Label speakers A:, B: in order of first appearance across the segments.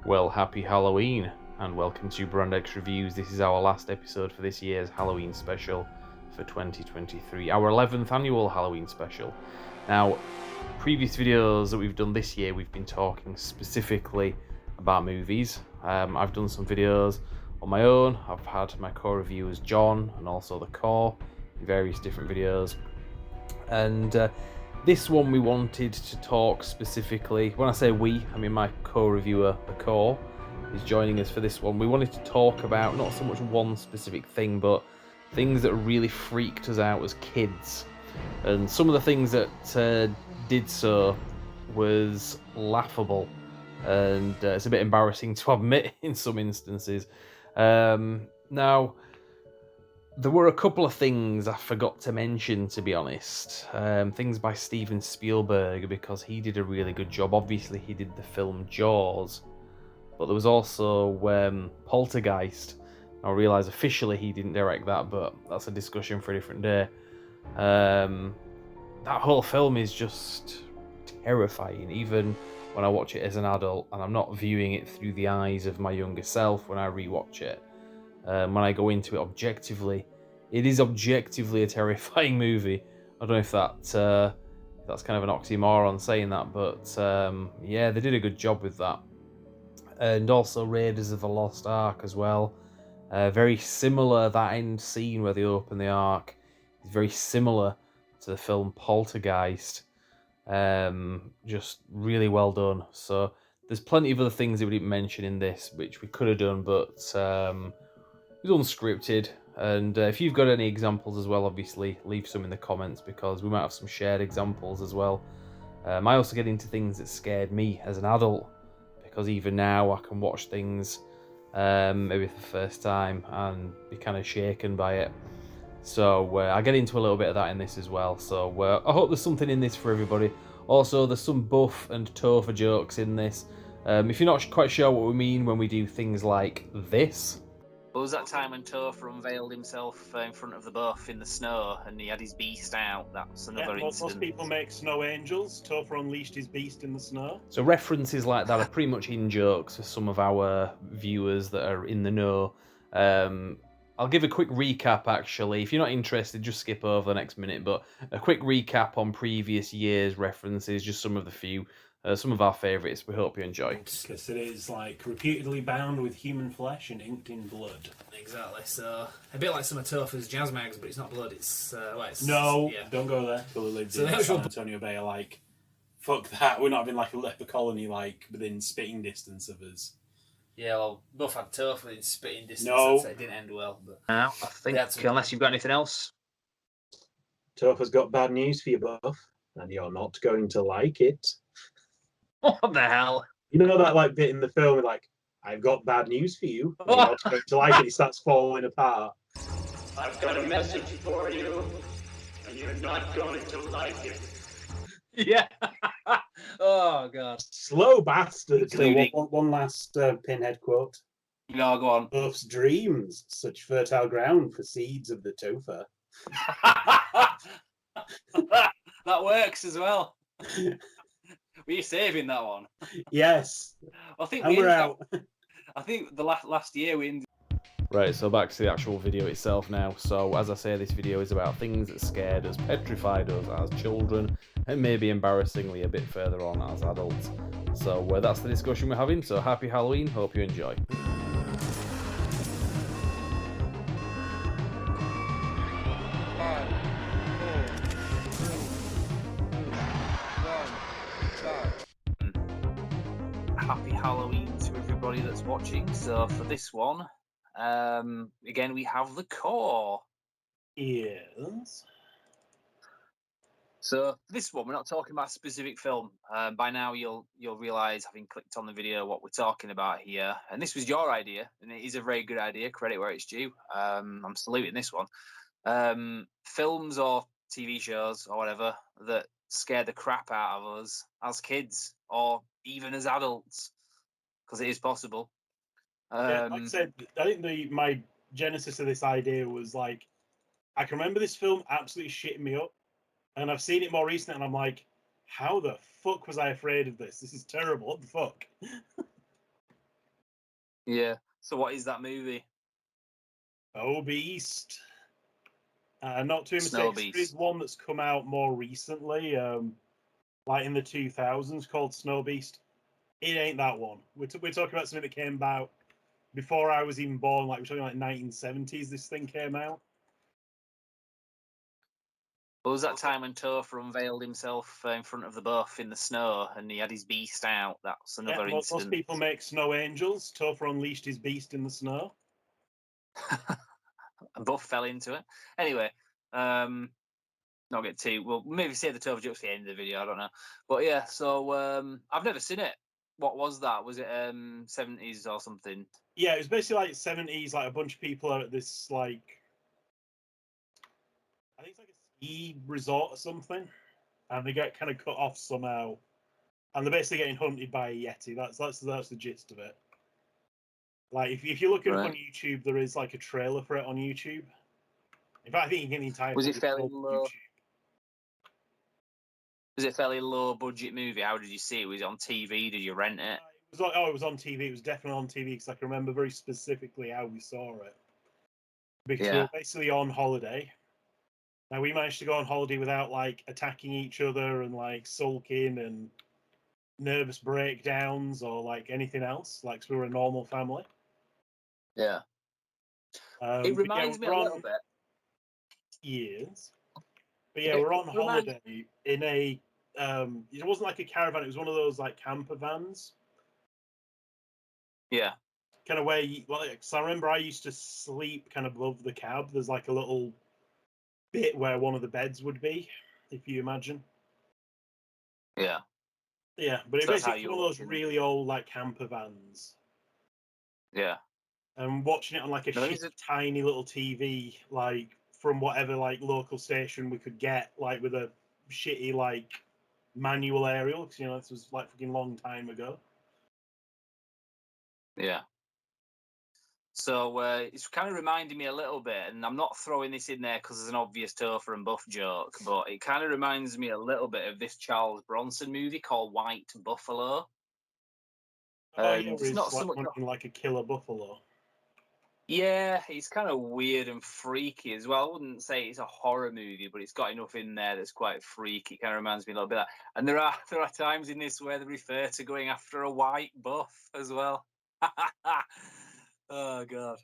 A: Well, happy Halloween, and welcome to Brand X Reviews. This is our last episode for this year's Halloween special for 2023, our 11th annual Halloween special. Now, previous videos that we've done this year, we've been talking specifically about movies. I've done some videos on my own. I've had my co-reviewers John and also the core in various different videos. And this one we wanted to talk specifically, when I say we, I mean my co-reviewer, the core, is joining us for this one. We wanted to talk about not so much one specific thing, but things that really freaked us out as kids. And some of the things that did so was laughable, and it's a bit embarrassing to admit in some instances. Now, there were a couple of things I forgot to mention, to be honest. Things by Steven Spielberg, because he did a really good job. Obviously, he did the film Jaws, but there was also Poltergeist. I realise officially he didn't direct that, but that's a discussion for a different day. That whole film is just terrifying, even when I watch it as an adult, and I'm not viewing it through the eyes of my younger self when I rewatch it. When I go into it objectively, it is objectively a terrifying movie. I don't know if that's kind of an oxymoron saying that, but yeah, they did a good job with that. And also Raiders of the Lost Ark as well. Very similar, that end scene where they open the Ark is very similar to the film Poltergeist. Just really well done. So there's plenty of other things that we didn't mention in this, which we could have done, but it was unscripted. And if you've got any examples as well, obviously leave some in the comments, because we might have some shared examples as well. I also get into things that scared me as an adult, because even now I can watch things maybe for the first time and be kind of shaken by it. So I get into a little bit of that in this as well. So I hope there's something in this for everybody. Also, there's some buff and Topher jokes in this. If you're not quite sure what we mean when we do things like this.
B: What was that time when Topher unveiled himself in front of the buff in the snow and he had his beast out? That's another incident.
C: Most people make snow angels. Topher unleashed his beast in the snow.
A: So references like that are pretty much in jokes for some of our viewers that are in the know. I'll give a quick recap, actually. If you're not interested, just skip over the next minute. But a quick recap on previous year's references, just some of the few, some of our favourites. We hope you enjoy.
C: Because it is like reputedly bound with human flesh and inked in blood.
D: Exactly. So a bit like some of Topher's jazz mags, but it's not blood. It's
C: Don't go there. Billy lived
D: So
C: in
D: the actual-
C: San Antonio Bay are like, fuck that. We're not having like a leper colony like within spitting distance of us.
D: Yeah, well, both had Topher within spitting distance.
C: No.
D: So it didn't end well. But
B: Now, I think, unless you've got anything else.
C: Topher's got bad news for you, Buff, and you're not going to like it.
B: What the hell?
C: You know that like bit in the film with like, I've got bad news for you. And you're not going to like it. It starts falling apart.
E: I've got a message for you, and you're not going to like it.
B: Yeah.
D: oh god.
C: Slow bastard.
B: Including-
C: One last Pinhead quote.
B: No, go on.
C: Buff's dreams, such fertile ground for seeds of the Topher.
B: That works as well. Were you saving that one?
C: Yes.
B: I think
C: And we're out.
B: I think the last year we ended.
A: Right, so back to the actual video itself now. So, as I say, this video is about things that scared us, petrified us as children, and maybe embarrassingly a bit further on as adults. So, that's the discussion we're having. So, happy Halloween, hope you enjoy.
B: Happy Halloween to everybody that's watching. So for this one, again we have the core.
C: Yes.
B: So for this one, we're not talking about a specific film. By now you'll realise, having clicked on the video, what we're talking about here. And this was your idea, and it is a very good idea. Credit where it's due. I'm saluting this one. Films or TV shows or whatever that scare the crap out of us as kids or even as adults, because it is possible.
C: Yeah, like I said, I think my genesis of this idea was like, I can remember this film absolutely shitting me up, and I've seen it more recently, and I'm like, how the fuck was I afraid of this? This is terrible. What the fuck?
B: Yeah. So what is that movie?
C: Oh, Beast. Not to
B: Snow
C: imitate, there is
B: Beast.
C: one that's come out more recently, like in the 2000s, called Snow Beast. It ain't that one. We're talking about something that came out before I was even born. Like we're talking like 1970s. This thing came out.
B: What was that time when Topher unveiled himself in front of the buff in the snow and he had his beast out? That's another
C: Yeah, most
B: incident.
C: people make snow angels. Topher unleashed his beast in the snow.
B: And Buff fell into it. Anyway, not get too well. Maybe say the Topher jokes at the end of the video. I don't know, but yeah. So I've never seen it. What was that? Was it 70s or something?
C: Yeah, it was basically like 70s. Like a bunch of people are at this like, I think it's like a ski resort or something, and they get kind of cut off somehow, and they're basically getting hunted by a yeti. That's the gist of it. Like if you look it up on YouTube, there is like a trailer for it on YouTube. In fact, I think you can get the entire.
B: Was
C: thing
B: it fairly
C: on
B: low?
C: YouTube.
B: Was it a fairly low budget movie? How did you see it? Was it on TV? Did you rent it?
C: It was it was on TV. It was definitely on TV because I can remember very specifically how we saw it. Because we were basically on holiday. Now we managed to go on holiday without like attacking each other and like sulking and nervous breakdowns or like anything else. Like so we were a normal family.
B: Yeah. It reminds me a little bit.
C: Years. But yeah, we're on holiday in a. It wasn't like a caravan. It was one of those like camper vans.
B: Yeah.
C: Kind of where, so I remember I used to sleep kind of above the cab. There's like a little bit where one of the beds would be, if you imagine.
B: Yeah.
C: Yeah, but it basically one of those really old like camper vans.
B: Yeah.
C: And watching it on like a tiny little TV, like from whatever like local station we could get, like with a shitty like manual aerial, because this was like fucking long time ago.
B: Yeah. So it's kind of reminding me a little bit, and I'm not throwing this in there because there's an obvious Topher and Buff joke, but it kind of reminds me a little bit of this Charles Bronson movie called White Buffalo.
C: Oh yeah, where he's like hunting like a killer buffalo.
B: Yeah, it's kind of weird and freaky as well. I wouldn't say it's a horror movie, but it's got enough in there that's quite freaky. It kind of reminds me a little bit of that. And there are times in this where they refer to going after a white buff as well. Oh god.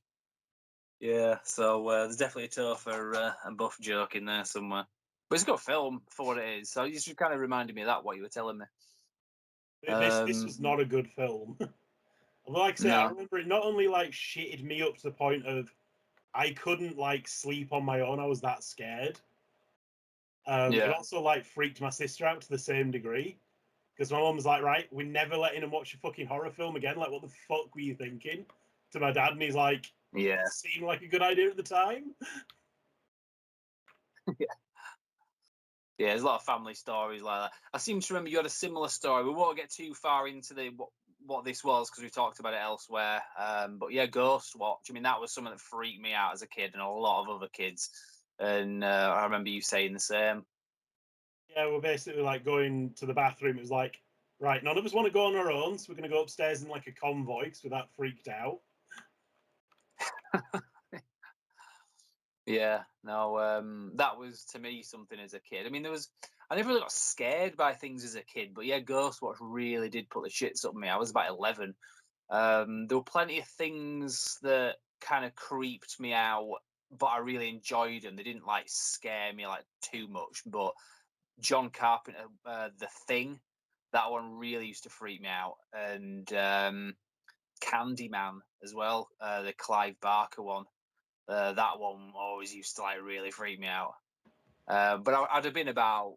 B: Yeah, so there's definitely a Topher and Buff joke in there somewhere. But it's a good film for what it is. So you just kind of reminded me of that, what you were telling me.
C: This was not a good film. Although, like I say, I remember it not only like shitted me up to the point of I couldn't like sleep on my own. I was that scared. It also like freaked my sister out to the same degree because my mum was like, "Right, we're never letting him watch a fucking horror film again." Like, what the fuck were you thinking? To my dad, and he's like,
B: "Yeah,
C: it seemed like a good idea at the time."
B: Yeah, there's a lot of family stories like that. I seem to remember you had a similar story. We won't get too far into what this was because we talked about it elsewhere. But yeah, Ghost Watch. I mean, that was something that freaked me out as a kid and a lot of other kids. And I remember you saying the same.
C: Yeah, we're basically like going to the bathroom. It was like, right, none of us want to go on our own, so we're going to go upstairs in like a convoy because we're that freaked out.
B: Yeah, no, that was to me something as a kid. I mean, I never really got scared by things as a kid, but yeah, Ghostwatch really did put the shits up me. I was about 11. There were plenty of things that kind of creeped me out, but I really enjoyed them. They didn't like scare me like too much, but John Carpenter, The Thing, that one really used to freak me out, and Candyman as well, the Clive Barker one. That one always used to like really freak me out. But I'd have been about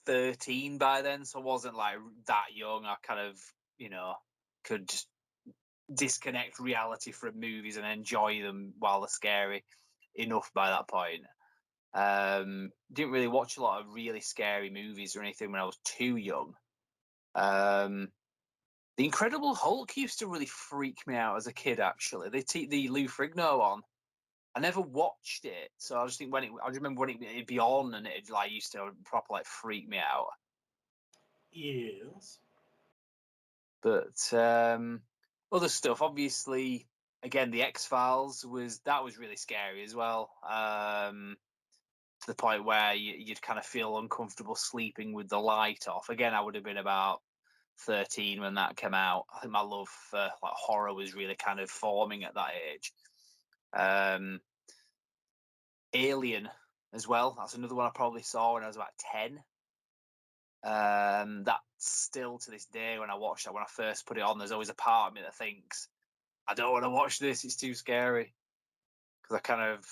B: 13 by then, so I wasn't like that young. I kind of, could just disconnect reality from movies and enjoy them while they're scary enough by that point. Didn't really watch a lot of really scary movies or anything when I was too young. The Incredible Hulk used to really freak me out as a kid. Actually, the Lou Ferrigno one. I never watched it, so I just think I just remember when it'd be on and it like used to proper like freak me out.
C: Yes.
B: But Other stuff, obviously, again, the X-Files was really scary as well. To the point where you'd kind of feel uncomfortable sleeping with the light off. Again, I would have been about 13 when that came out. I think my love for like horror was really kind of forming at that age. Alien as well. That's another one I probably saw when I was about 10. That still to this day, when I watch that, when I first put it on, there's always a part of me that thinks, I don't want to watch this, it's too scary. Because I kind of,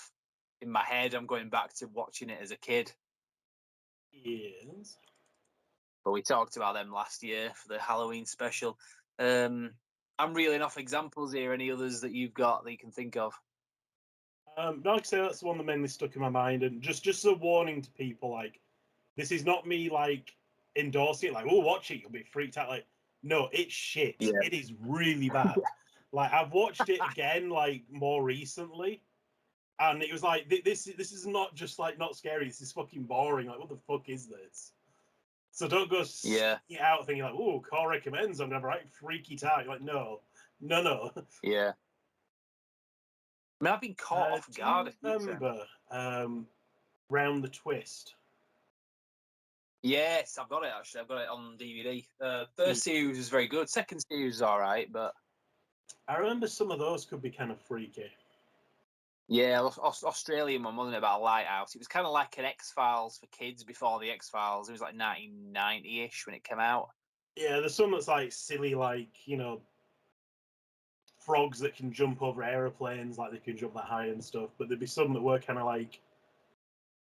B: in my head, I'm going back to watching it as a kid.
C: Yes.
B: But we talked about them last year for the Halloween special. I'm reeling off examples here. Any others that you've got that you can think of?
C: Like I say, that's the one that mainly stuck in my mind, and just a warning to people, like, this is not me like endorsing it, like, oh, watch it, you'll be freaked out. Like, no, it's shit.
B: Yeah.
C: It is really bad. Like, I've watched it again, like, more recently, and it was like, this is not just like not scary. This is fucking boring. Like, what the fuck is this? So don't go
B: Yeah.
C: seeking it out thinking like, oh, Core recommends, I'm gonna have a right freaky time. You're like, no.
B: Yeah. I mean, I've been caught off
C: Do
B: guard
C: you
B: a few times.
C: remember Round the Twist?
B: Yes, I've got it actually. I've got it on DVD. First series was very good. Second series is all right, but
C: I remember some of those could be kind of freaky.
B: yeah, Australian one, wasn't it, about a lighthouse? It was kind of like an X-Files for kids before the X-Files. It was like 1990-ish when it came out.
C: Yeah, there's some that's like silly, like, frogs that can jump over aeroplanes, like they can jump that high and stuff. But there'd be some that were kind of like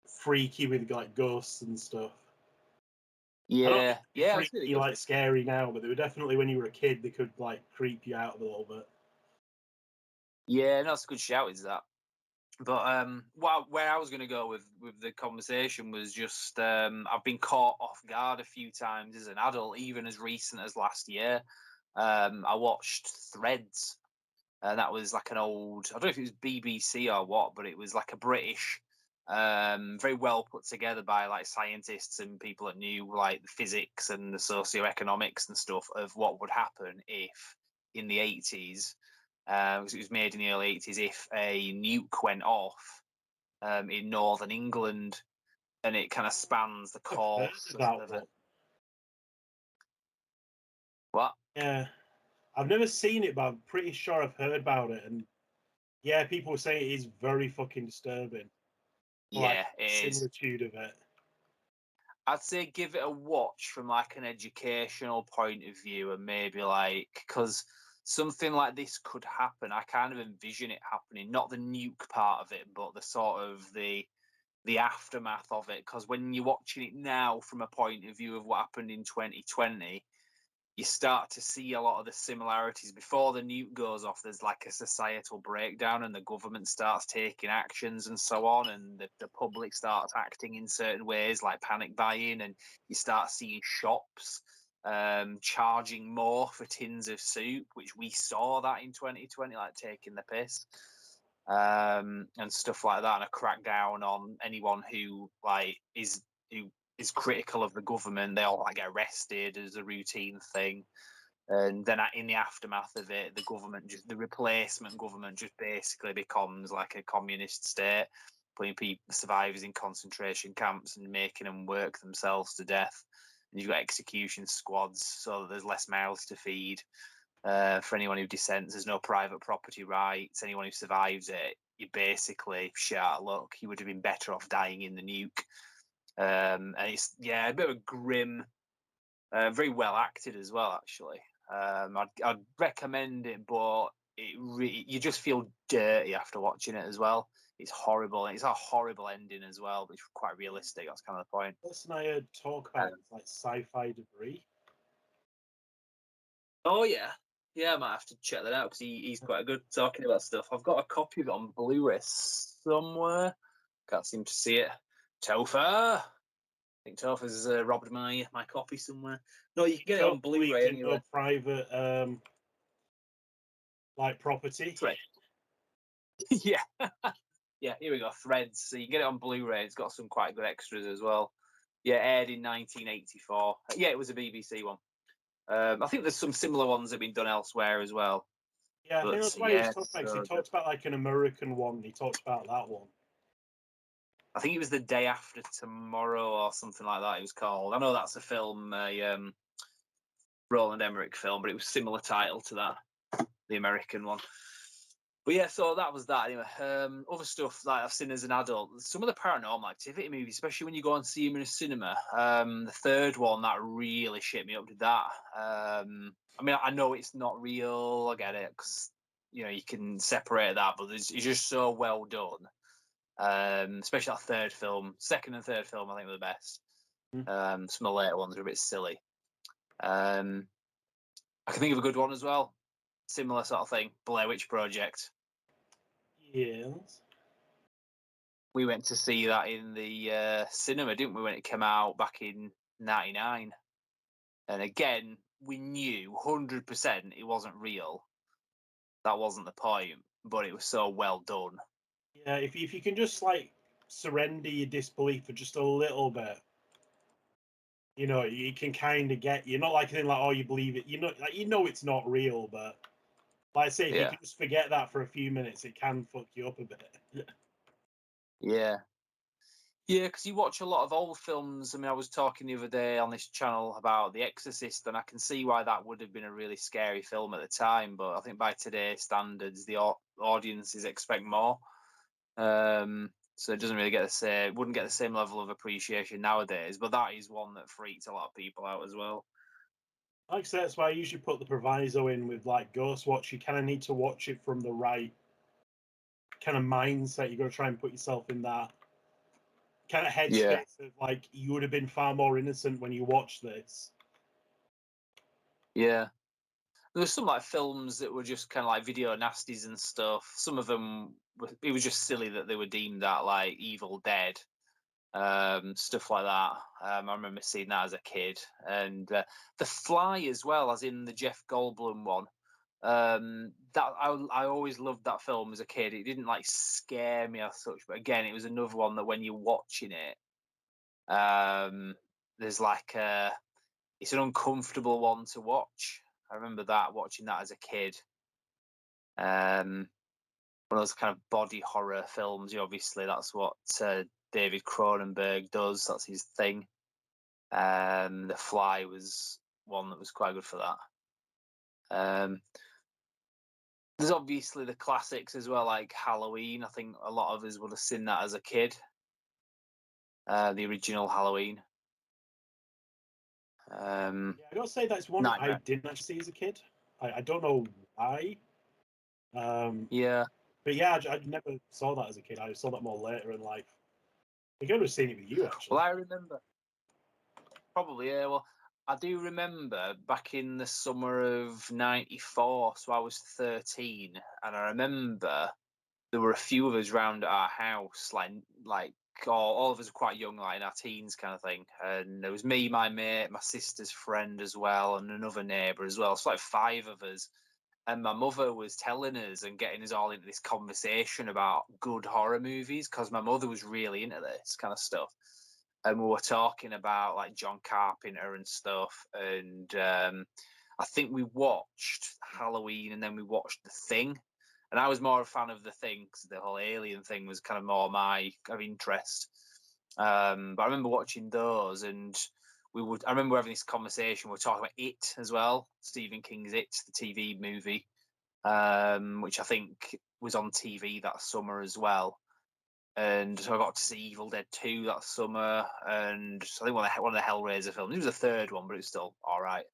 C: freaky with like ghosts and stuff. I don't
B: Yeah,
C: think
B: yeah,
C: they're
B: it's really
C: freaky,
B: good.
C: like scary now, but they were definitely when you were a kid, they could like creep you out a little bit.
B: Yeah, no, that's a good shout. Is that? But where I was going to go with the conversation was just I've been caught off guard a few times as an adult, even as recent as last year. I watched Threads, and that was like an old, I don't know if it was BBC or what, but it was like a British, very well put together by like scientists and people that knew like the physics and the socioeconomics and stuff of what would happen if in the 80s, because it was made in the early 80s, if a nuke went off in northern England, and it kind of spans the
C: I've heard
B: course
C: about
B: of
C: that.
B: it. What?
C: Yeah, I've never seen it, but I'm pretty sure I've heard about it. And yeah, people say it is very fucking disturbing. Like
B: Yeah, it is.
C: similitude of it.
B: I'd say give it a watch from like an educational point of view, and maybe like, because something like this could happen. I kind of envision it happening, not the nuke part of it, but the sort of the aftermath of it. Because when you're watching it now from a point of view of what happened in 2020, you start to see a lot of the similarities. Before the nuke goes off, there's like a societal breakdown, and the government starts taking actions and so on, and the public starts acting in certain ways, like panic buying, and you start seeing shops charging more for tins of soup, which we saw that in 2020, like taking the piss. And stuff like that, and a crackdown on anyone who is critical of the government. They all like get arrested as a routine thing, and then in the aftermath of it, the replacement government, just basically becomes like a communist state, putting survivors in concentration camps and making them work themselves to death. And you've got execution squads, so that there's less mouths to feed. For anyone who dissents, there's no private property rights. Anyone who survives it, you basically shit out of luck. You would have been better off dying in the nuke. And it's a bit of a grim, very well acted as well. Actually, I'd recommend it, but you just feel dirty after watching it as well. It's horrible, and it's a horrible ending as well, but it's quite realistic. That's kind of the point.
C: Person I heard talk about it's like sci-fi debris.
B: Oh yeah, I might have to check that out because he's quite good talking about stuff. I've got a copy of it on Blu-ray somewhere. Can't seem to see it. Topher. I think Topher's robbed my copy somewhere. No, you can get it on Blu-ray anyway.
C: Private like property.
B: Right. Yeah. Yeah, here we go. Threads. So you can get it on Blu-ray. It's got some quite good extras as well. Yeah, aired in 1984. Yeah, it was a BBC one. I think there's some similar ones that have been done elsewhere as well.
C: Yeah, I think
B: But
C: that's why he was talking about. 'Cause he talked about like an American one. And he talked about that one.
B: I think it was The Day After Tomorrow or something like that. It was called. I know that's a film, Roland Emmerich film, but it was similar title to that, the American one. But yeah, so that was that. Anyway, other stuff that I've seen as an adult, some of the Paranormal Activity movies, especially when you go and see them in a cinema. The third one that really shit me up did that. I mean, I know it's not real. I get it because you can separate that, but it's just so well done. Especially that third film, second and third film, I think were the best. Some of the later ones are a bit silly. I can think of a good one as well. Similar sort of thing, Blair Witch Project.
C: Yes.
B: We went to see that in the cinema, didn't we, when it came out back in '99? And again, we knew 100% it wasn't real. That wasn't the point, but it was so well done.
C: Yeah, if you can just like surrender your disbelief for just a little bit, you can kind of get. You're not like anything like, oh, you believe it. It's not real, but like I say, if you
B: Yeah.
C: can just forget that for a few minutes, it can fuck you up a bit.
B: Yeah. Yeah, because you watch a lot of old films. I mean, I was talking the other day on this channel about The Exorcist, and I can see why that would have been a really scary film at the time. But I think by today's standards, the audiences expect more. So it doesn't really wouldn't get the same level of appreciation nowadays. But that is one that freaked a lot of people out as well.
C: Like I said, that's why I usually put the proviso in with like Ghost Watch. You kind of need to watch it from the right kind of mindset. You got to try and put yourself in that kind of headspace of like you would have been far more innocent when you watched this.
B: Yeah. There were some like films that were just kind of like video nasties and stuff. Some of them, it was just silly that they were deemed that like Evil Dead, stuff like that. I remember seeing that as a kid, and The Fly as well, as in the Jeff Goldblum one. That I always loved that film as a kid. It didn't like scare me as such, but again, it was another one that when you're watching it, there's like it's an uncomfortable one to watch. I remember watching that as a kid. One of those kind of body horror films. Obviously, that's what David Cronenberg does. That's his thing. The Fly was one that was quite good for that. There's obviously the classics as well, like Halloween. I think a lot of us would have seen that as a kid. The original Halloween.
C: Yeah, I gotta say that's one I didn't actually see as a kid. I don't know why.
B: Yeah.
C: But yeah, I never saw that as a kid. I saw that more later in life. I could have seen it with you actually.
B: Well, I remember. Probably, yeah. Well, I do remember back in the summer of '94, so I was 13, and I remember there were a few of us round at our house, like all of us were quite young, like in our teens kind of thing. And there was me, my mate, my sister's friend as well, and another neighbour as well. So like 5 of us. And my mother was telling us and getting us all into this conversation about good horror movies because my mother was really into this kind of stuff. And we were talking about like John Carpenter and stuff. And I think we watched Halloween and then we watched The Thing. And I was more a fan of The Thing because the whole alien thing was kind of more my kind of interest. But I remember watching those, and I remember having this conversation. We were talking about It as well, Stephen King's It, the TV movie, which I think was on TV that summer as well. And so I got to see Evil Dead 2 that summer, and I think one of the Hellraiser films. It was the third one, but it was still all right.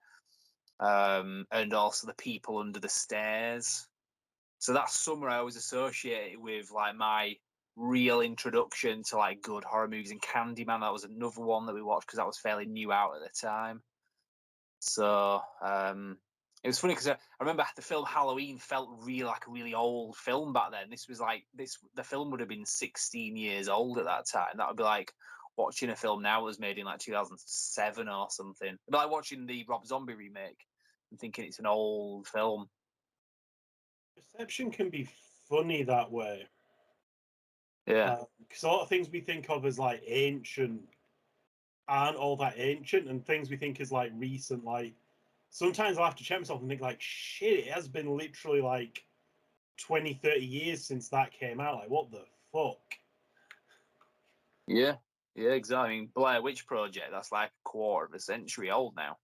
B: And also The People Under the Stairs. So that summer I always associated with like my real introduction to like good horror movies. And Candyman, that was another one that we watched because that was fairly new out at the time. So it was funny because I remember the film Halloween felt like a really old film back then. This was like the film would have been 16 years old at that time. That would be like watching a film now that was made in like 2007 or something. It'd be like watching the Rob Zombie remake and thinking it's an old film.
C: Perception can be funny that way.
B: Yeah.
C: Because a lot of things we think of as like ancient aren't all that ancient, and things we think is like recent, like sometimes I'll have to check myself and think like, shit, it has been literally like 20, 30 years since that came out. Like, what the fuck?
B: Yeah, exactly. I mean, Blair Witch Project, that's like a quarter of a century old now.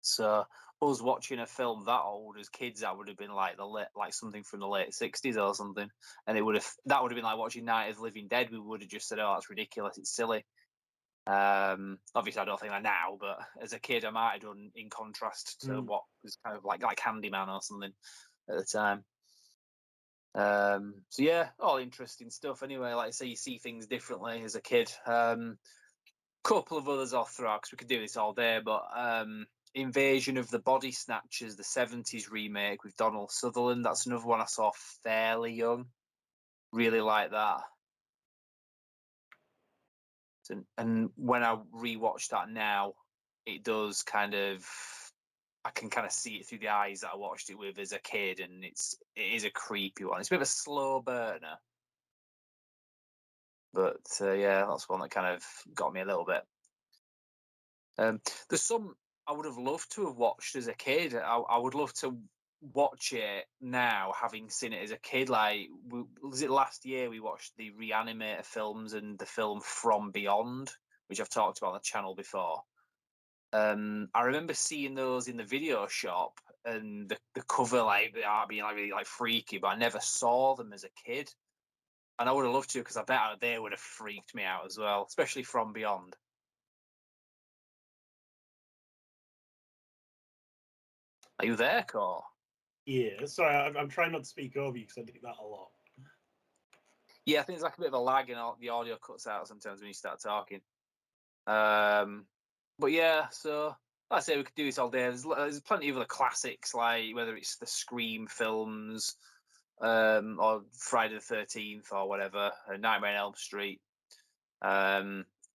B: So us watching a film that old as kids, that would have been like like something from the late 60s or something, and that would have been like watching Night of the Living Dead. We would have just said, "Oh, that's ridiculous. It's silly." Obviously, I don't think that now, but as a kid, I might have done in contrast to what was kind of like Candyman or something at the time. So yeah, all interesting stuff. Anyway, like I say, you see things differently as a kid. Couple of others I'll throw out because we could do this all day, but Invasion of the Body Snatchers, the 70s remake with Donald Sutherland. That's another one I saw fairly young. Really like that. And when I rewatch that now, it does kind of, I can kind of see it through the eyes that I watched it with as a kid, and it is a creepy one. It's a bit of a slow burner, but yeah, that's one that kind of got me a little bit. There's some I would have loved to have watched as a kid. I would love to watch it now, having seen it as a kid. Like, was it last year we watched the Reanimator films and the film From Beyond, which I've talked about on the channel before. I remember seeing those in the video shop and the cover like the art being like really like freaky, but I never saw them as a kid. And I would have loved to because I bet they would have freaked me out as well, especially From Beyond. Are you there, Cor?
C: Yeah, sorry, I'm trying not to speak over you because I do that a lot.
B: Yeah, I think there's like a bit of a lag and the audio cuts out sometimes when you start talking. But yeah, so like I say, we could do this all day. There's plenty of other classics, like whether it's the Scream films, or Friday the 13th or whatever, Nightmare on Elm Street.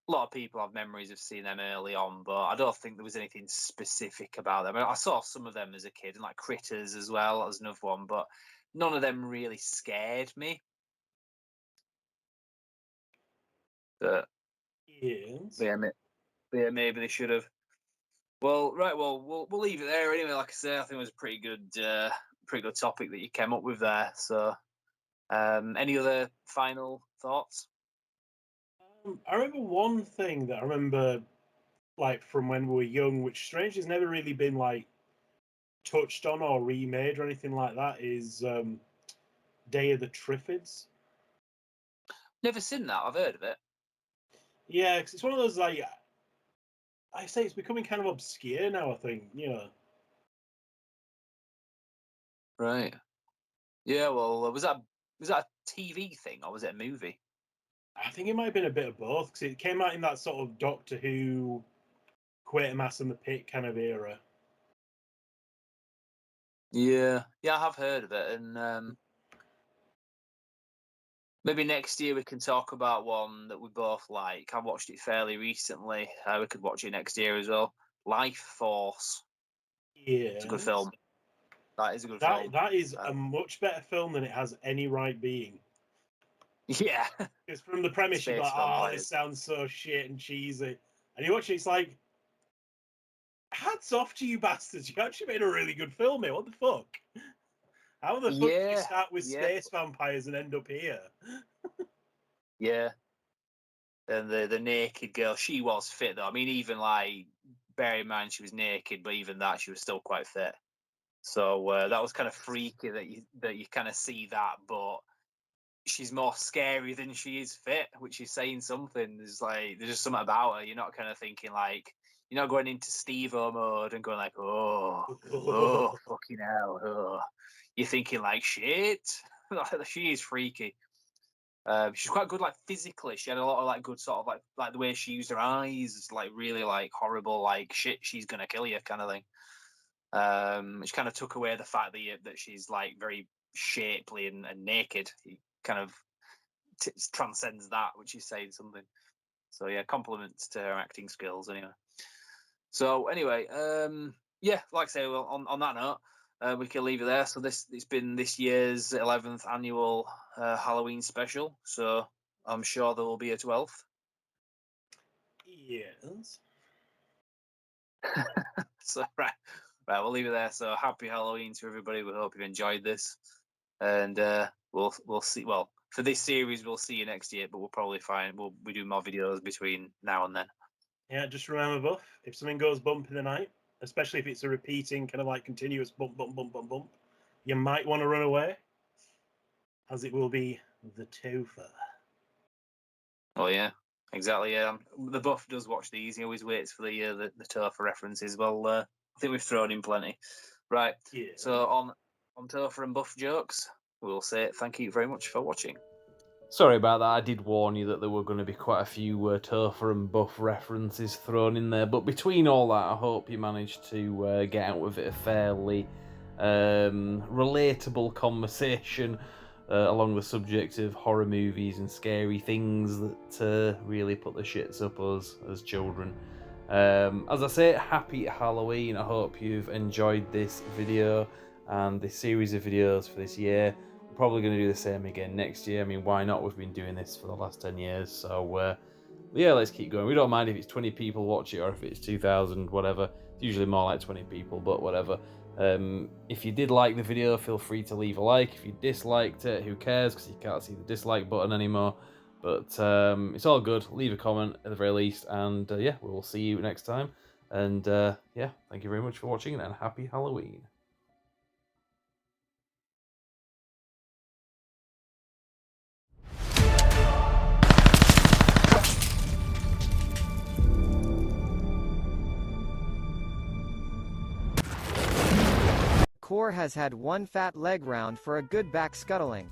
B: A lot of people have memories of seeing them early on, but I don't think there was anything specific about them. I saw some of them as a kid, and like Critters as well as another one, but none of them really scared me. But
C: Yes.
B: yeah, maybe they should have. Well, right. Well, we'll leave it there anyway. Like I say, I think it was a pretty good topic that you came up with there. So, any other final thoughts?
C: I remember one thing that I remember, like from when we were young, which strange has never really been like touched on or remade or anything like that. Is Day of the Triffids.
B: Never seen that. I've heard of it.
C: Yeah, because it's one of those like I say it's becoming kind of obscure now. I think
B: Right. Yeah. Well, was that a TV thing or was it a movie?
C: I think it might have been a bit of both because it came out in that sort of Doctor Who, Quatermass and the Pit kind of era.
B: Yeah. Yeah, I have heard of it, and maybe next year we can talk about one that we both like. I watched it fairly recently. We could watch it next year as well. Life Force.
C: Yeah,
B: It's a good film. That is a good film.
C: That is a much better film than it has any right being.
B: Yeah.
C: Because from the premise, you're
B: Space
C: like, oh,
B: vampires.
C: this sounds so shit and cheesy. And you watch it, it's like, hats off to you bastards. You actually made a really good film here. What the fuck? How the fuck did you
B: Yeah.
C: start with
B: Yeah.
C: space vampires and end up here?
B: Yeah. And the naked girl, she was fit though. I mean, even like bear in mind she was naked, but even that she was still quite fit. So that was kind of freaky that you kind of see that, but she's more scary than she is fit, which is saying something. There's just something about her. You're not kind of thinking like you're not going into Steve-O mode and going like, oh fucking hell. Oh. You're thinking like shit. She is freaky. She's quite good, like physically. She had a lot of like good sort of like the way she used her eyes, like really like horrible, like shit, she's gonna kill you kind of thing. Which kind of took away the fact that she's like very shapely and naked. He kind of transcends that, which is saying something. So yeah, compliments to her acting skills anyway. So anyway, yeah, like I say, well, on that note, we can leave it there. So it's been this year's 11th annual Halloween special. So I'm sure there will be a 12th.
C: Yes.
B: So right, Right, we'll leave it there. So happy Halloween to everybody. We hope you enjoyed this, and we'll see. Well, for this series, we'll see you next year, but we'll probably find we do more videos between now and then.
C: Yeah, just remember, Buff, if something goes bump in the night, especially if it's a repeating kind of like continuous bump, bump, bump, bump, bump, you might want to run away, as it will be the Topher.
B: Oh yeah, exactly. Yeah, the Buff does watch these. He always waits for the Topher references. Well, I think we've thrown in plenty. Right.
C: Yeah.
B: So on Topher and Buff jokes, we'll say thank you very much for watching.
A: Sorry about that. I did warn you that there were going to be quite a few Topher and Buff references thrown in there. But between all that, I hope you managed to get out with it a fairly relatable conversation along the subject of horror movies and scary things that really put the shits up us as children. As I say, happy Halloween. I hope you've enjoyed this video and this series of videos for this year. Probably going to do the same again next year. I mean, why not? We've been doing this for the last 10 years. So, yeah, let's keep going. We don't mind if it's 20 people watch it or if it's 2,000, whatever. It's usually more like 20 people, but whatever. If you did like the video, feel free to leave a like. If you disliked it, who cares? Because you can't see the dislike button anymore. But it's all good. Leave a comment at the very least. And, yeah, we will see you next time. And, yeah, thank you very much for watching and happy Halloween.
F: Core has had one fat leg round for a good back scuttling.